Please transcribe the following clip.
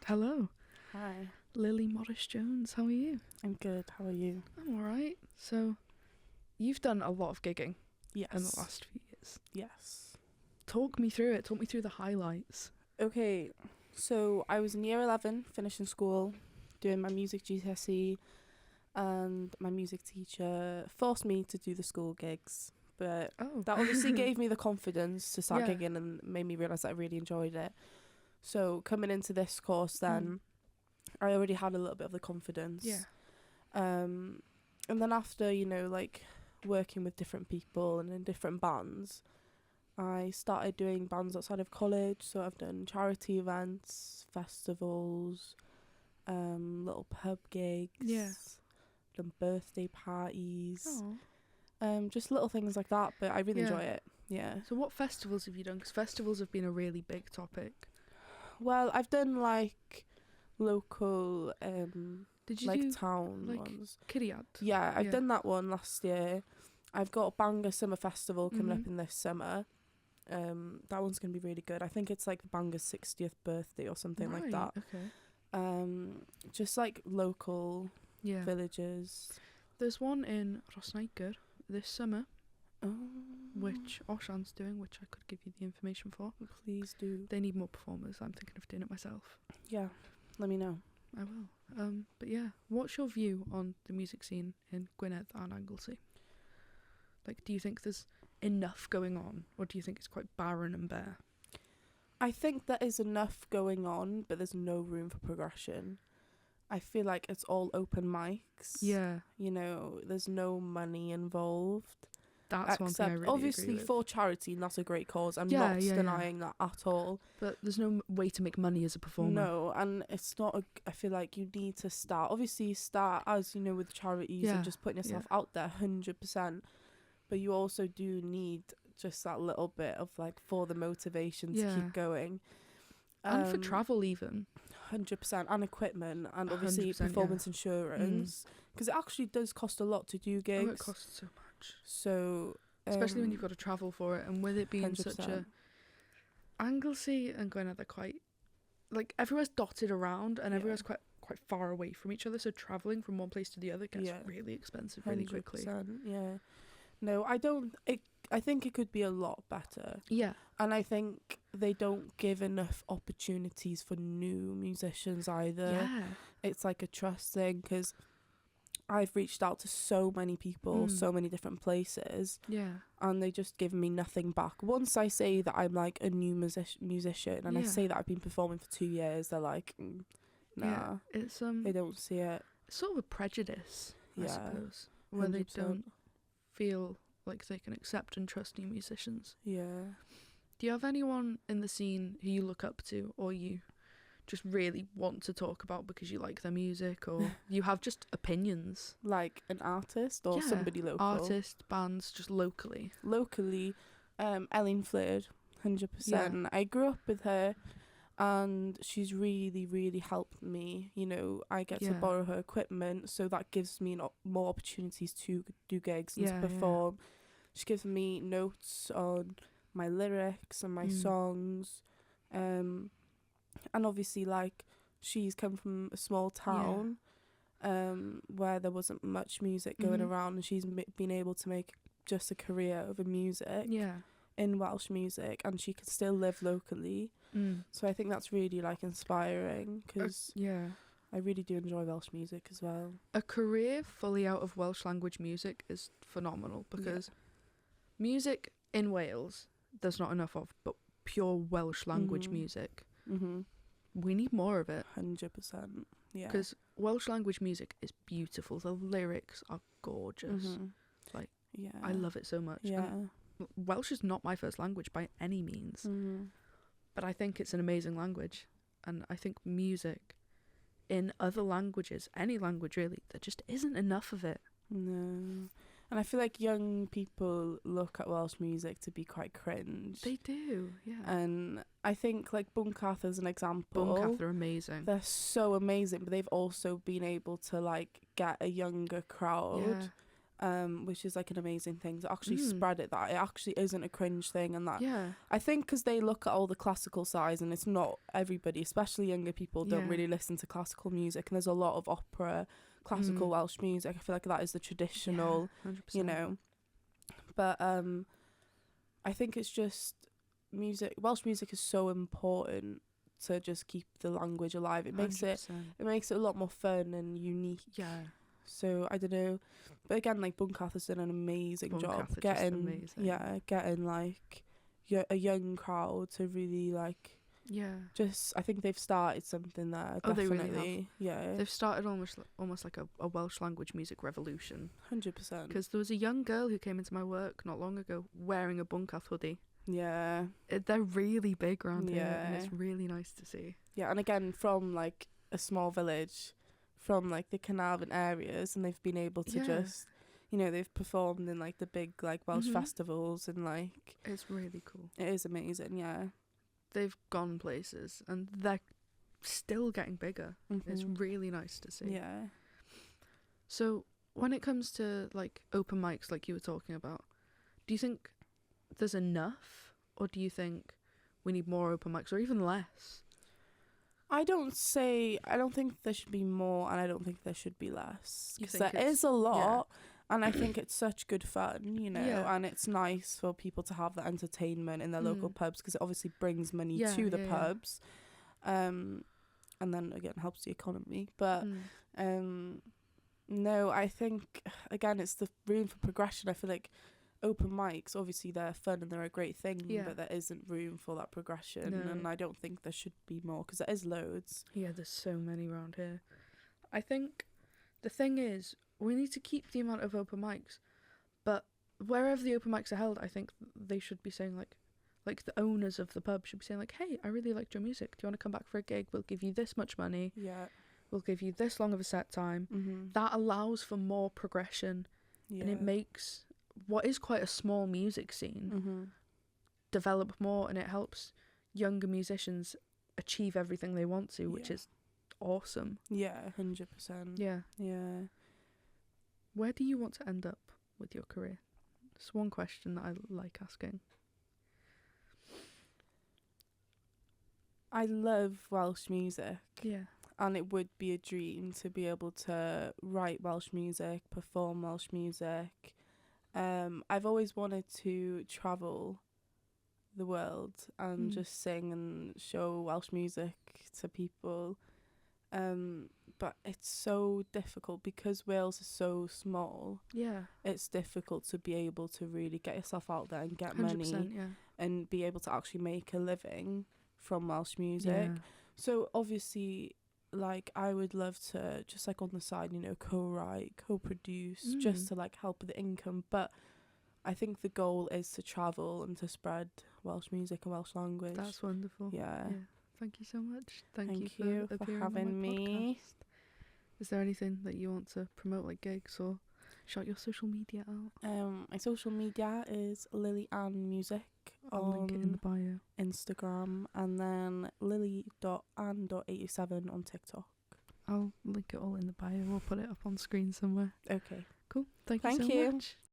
Hello. Hi. Lily Morris-Jones, how are you? I'm good, how are you? I'm alright. So, you've done a lot of gigging Yes. in the last few years. Yes. Talk me through it. Talk me through the highlights. Okay, so I was in year 11, finishing school, doing my music GCSE, and my music teacher forced me to do the school gigs. But that obviously gave me the confidence to start gigging and made me realise that I really enjoyed it. So coming into this course then, I already had a little bit of the confidence. Yeah. And then after, working with different people and in different bands, I started doing bands outside of college. So I've done charity events, festivals, little pub gigs, done birthday parties, just little things like that. But I really enjoy it. Yeah. So what festivals have you done? Because festivals have been a really big topic. Well, I've done local, Did you do town ones. Kiriad? Yeah, I've done that one last year. I've got a Bangor Summer Festival coming up in this summer. That one's going to be really good. I think it's like Bangor's 60th birthday or something like that. Okay. Just like local villages. There's one in Rosnaker this summer, Oh. which Oshan's doing, which I could give you the information for. Please do. They need more performers. I'm thinking of doing it myself. Yeah, let me know. I will. But yeah, what's your view on the music scene in Gwynedd and Anglesey? Like, do you think there's enough going on, or do you think it's quite barren and bare? I think there is enough going on, but there's no room for progression. I feel like it's all open mics. Yeah. There's no money involved. That's one thing I really obviously agree with. For charity, and that's a great cause. I'm not denying that at all. But there's no way to make money as a performer. No, and it's not. I feel like you need to start. Obviously, start as with charities and just putting yourself out there, 100%. But you also do need just that little bit of for the motivation to keep going. And for travel even. 100%, and equipment, and obviously performance insurance, because it actually does cost a lot to do gigs. Oh, it costs so much. So especially when you've got to travel for it, and with it being 100%. such a Anglesey and Gwynedd are quite everywhere's dotted around, and everywhere's quite far away from each other. So traveling from one place to the other gets really expensive really quickly. Yeah. No, I don't. I think it could be a lot better. Yeah. And I think they don't give enough opportunities for new musicians either. Yeah. It's like a trust thing, because I've reached out to so many people, so many different places. Yeah. And they just give me nothing back. Once I say that I'm a new musician and I say that I've been performing for 2 years, they're like, nah. Yeah. It's they don't see it. It's sort of a prejudice, I suppose, 100%. where they don't feel like they can accept and trust new musicians. Yeah. Do you have anyone in the scene who you look up to, or you just really want to talk about because you like their music, or you have just opinions? Like an artist or somebody local? Artist, bands, just locally. Locally, Ellie Haf, 100%. Yeah. I grew up with her, and she's really, really helped me. I get to borrow her equipment, so that gives me more opportunities to do gigs and to perform. She gives me notes on my lyrics and my songs, and obviously she's come from a small town where there wasn't much music going around, and she's been able to make just a career over music in Welsh music, and she can still live locally. So I think that's really inspiring, because I really do enjoy Welsh music as well. A career fully out of Welsh language music is phenomenal, because music in Wales there's not enough of, but pure Welsh language music, we need more of it. 100%. Yeah. Because Welsh language music is beautiful. The lyrics are gorgeous. I love it so much. Yeah. And Welsh is not my first language by any means, but I think it's an amazing language, and I think music in other languages, any language really, there just isn't enough of it. No. And I feel like young people look at Welsh music to be quite cringe. They do, yeah. And I think Buncath as an example. Buncath are amazing. They're so amazing, but they've also been able to get a younger crowd. which is like an amazing thing to actually spread it, that it actually isn't a cringe thing, and that I think because they look at all the classical sides, and it's not everybody, especially younger people, don't really listen to classical music, and there's a lot of opera, classical Welsh music. I feel like that is the traditional, you know, but I think it's just Welsh music is so important to just keep the language alive. It makes 100%. It makes it a lot more fun and unique. So I don't know, but again, like Buncath has done an amazing job getting getting like a young crowd to really like just, I think they've started something there. Definitely. They really have. They've started almost like a Welsh language music revolution. 100%. Because there was a young girl who came into my work not long ago wearing a Buncath hoodie. They're really big around here, and it's really nice to see. And again, from like a small village, from like the Carnarvon areas, and they've been able to just, you know, they've performed in like the big like Welsh festivals, and like it's really cool. It is amazing. They've gone places, and they're still getting bigger. It's really nice to see. So when it comes to like open mics, like you were talking about, do you think there's enough, or do you think we need more open mics, or even less? I don't think there should be more, and I don't think there should be less, because there is a lot, and I think it's such good fun, you know, and it's nice for people to have that entertainment in their local pubs, because it obviously brings money to the pubs, and then again helps the economy, but no, I think again it's the room for progression. I feel like open mics, obviously they're fun and they're a great thing, but there isn't room for that progression, and I don't think there should be more, because there is loads. There's so many around here. I think the thing is, we need to keep the amount of open mics, but wherever the open mics are held, I think they should be saying like the owners of the pub should be saying like, hey, I really liked your music, do you want to come back for a gig? We'll give you this much money, we'll give you this long of a set time. That allows for more progression, and it makes what is quite a small music scene develop more, and it helps younger musicians achieve everything they want to, which is awesome. 100%. Where do you want to end up with your career? It's one question that I like asking. I love Welsh music, and it would be a dream to be able to write Welsh music, perform Welsh music. I've always wanted to travel the world and just sing and show Welsh music to people, but it's so difficult because Wales is so small. It's difficult to be able to really get yourself out there and get money and be able to actually make a living from Welsh music. So obviously, like, I would love to just like on the side, you know, co-write, co-produce, just to like help with the income. But I think the goal is to travel and to spread Welsh music and Welsh language. That's wonderful. Thank you so much. Thank you for having me. Podcast. Is there anything that you want to promote, like gigs, or shout your social media out? My social media is Lili Anne Music. I'll link it in the bio. Instagram, and then lily.anne.87 on TikTok. I'll link it all in the bio. We'll put it up on screen somewhere. Okay. Cool. Thank you so much.